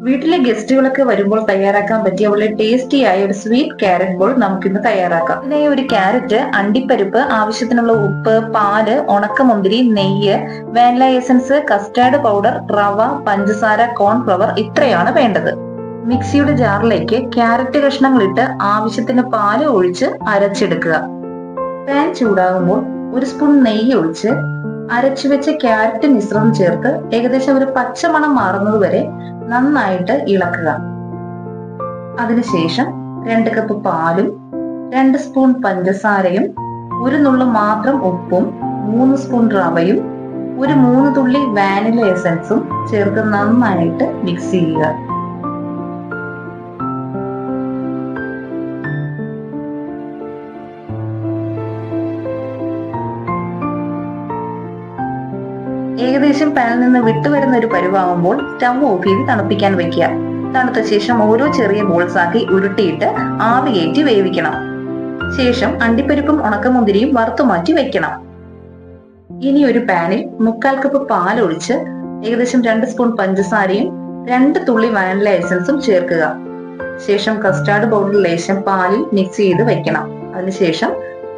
വീട്ടിലെ ഗസ്റ്റുകളൊക്കെ വരുമ്പോൾ തയ്യാറാക്കാൻ പറ്റിയ വളരെ ടേസ്റ്റി ആയ ഒരു സ്വീറ്റ് ക്യാരറ്റ് ബോൾ നമുക്കിന്ന് തയ്യാറാക്കാം. ഇതിനായി ഒരു ക്യാരറ്റ്, അണ്ടിപ്പരിപ്പ്, ആവശ്യത്തിനുള്ള ഉപ്പ്, പാല്, ഉണക്കമുന്തിരി, നെയ്യ്, വാനില എസൻസ്, കസ്റ്റാർഡ് പൗഡർ, റവ, പഞ്ചസാര, കോൺഫ്ലവർ ഇത്രയാണ് വേണ്ടത്. മിക്സിയുടെ ജാറിലേക്ക് ക്യാരറ്റ് കഷ്ണങ്ങളിട്ട് ആവശ്യത്തിന് പാല് ഒഴിച്ച് അരച്ചെടുക്കുക. പാൻ ചൂടാകുമ്പോൾ ഒരു സ്പൂൺ നെയ്യ് ഒഴിച്ച് അരച്ചു വെച്ച ക്യാരറ്റ് മിശ്രിതം ചേർത്ത് ഏകദേശം ഒരു പച്ചമണം മാറുന്നത് വരെ നന്നായിട്ട് ഇളക്കുക. അതിനുശേഷം 2 കപ്പ് പാലും 2 സ്പൂൺ പഞ്ചസാരയും 1 നുള്ളു മാത്രം ഉപ്പും 3 സ്പൂൺ റവയും 3 തുള്ളി വാനില എസൻസും ചേർത്ത് നന്നായിട്ട് മിക്സ് ചെയ്യുക. ഏകദേശം പാനിൽ നിന്ന് വിട്ടുവരുന്ന ഒരു പരുവാകുമ്പോൾ സ്റ്റവ് ഓഫ് ചെയ്ത് തണുപ്പിക്കാൻ വെക്കുക. തണുത്ത ശേഷം ഓരോ ചെറിയ ബോൾസ് ആക്കി ഉരുട്ടിയിട്ട് ആവി കയറ്റി വേവിക്കണം. ശേഷം അണ്ടിപ്പരിപ്പും ഉണക്കമുന്തിരിയും വറുത്തുമാറ്റി വെക്കണം. ഇനി ഒരു പാനിൽ 3/4 കപ്പ് പാൽ ഒഴിച്ച് ഏകദേശം 2 സ്പൂൺ പഞ്ചസാരയും 2 തുള്ളി വാനില എസൻസും ചേർക്കുക. ശേഷം കസ്റ്റാർഡ് പൗഡർ ലേശം പാലിൽ മിക്സ് ചെയ്ത് വെക്കണം. അതിനുശേഷം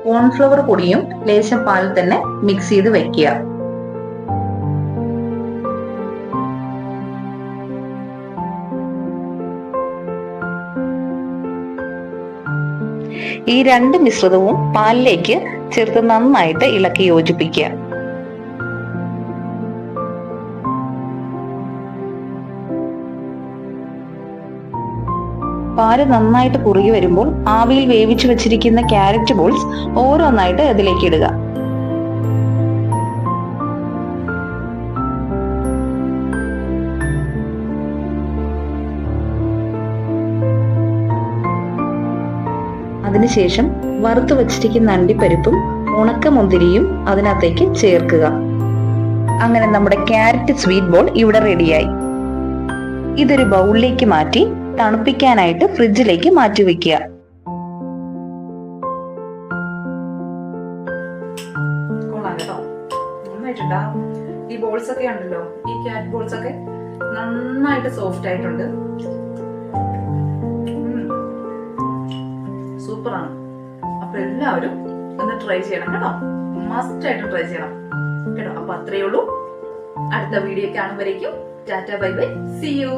കോൺഫ്ലവർ പൊടിയും ലേശം പാലിൽ തന്നെ മിക്സ് ചെയ്ത് വെക്കുക. ഈ 2 മിശ്രിതവും പാലിലേക്ക് ചേർത്ത് നന്നായിട്ട് ഇളക്കി യോജിപ്പിക്കുക. പാല് നന്നായിട്ട് കുറുകി വരുമ്പോൾ ആവിയിൽ വേവിച്ചു വെച്ചിരിക്കുന്ന ക്യാരറ്റ് ബോൾസ് ഓരോന്നായിട്ട് അതിലേക്ക് ഇടുക. അതിനുശേഷം വറുത്തു വച്ചിരിക്കുന്ന അണ്ടിപ്പരിപ്പും ഉണക്കമുന്തിരിയും അതിനകത്തേക്ക് ചേർക്കുക. അങ്ങനെ നമ്മുടെ ക്യാരറ്റ് സ്വീറ്റ് ബോൾ ഇവിടെ റെഡിയായി. ഇതൊരു ബൗളിലേക്ക് മാറ്റി തണുപ്പിക്കാനായിട്ട് ഫ്രിഡ്ജിലേക്ക് മാറ്റി വെക്കുക. ഈ ബോൾസ് ഒക്കെ ഉണ്ടല്ലോ, ഈ ക്യാരറ്റ് ബോൾസ് ഒക്കെ നന്നായിട്ട് സോഫ്റ്റ് ആയിട്ടുണ്ട്. സൂപ്പറാണ്. അപ്പൊ എല്ലാവരും ഒന്ന് ട്രൈ ചെയ്യണം കേട്ടോ. മസ്റ്റ് ആയിട്ട് ട്രൈ ചെയ്യണം കേട്ടോ. അപ്പൊ അത്രയേ ഉള്ളൂ. അടുത്ത വീഡിയോ കാണുമ്പോഴേക്കും tata bye bye, see U.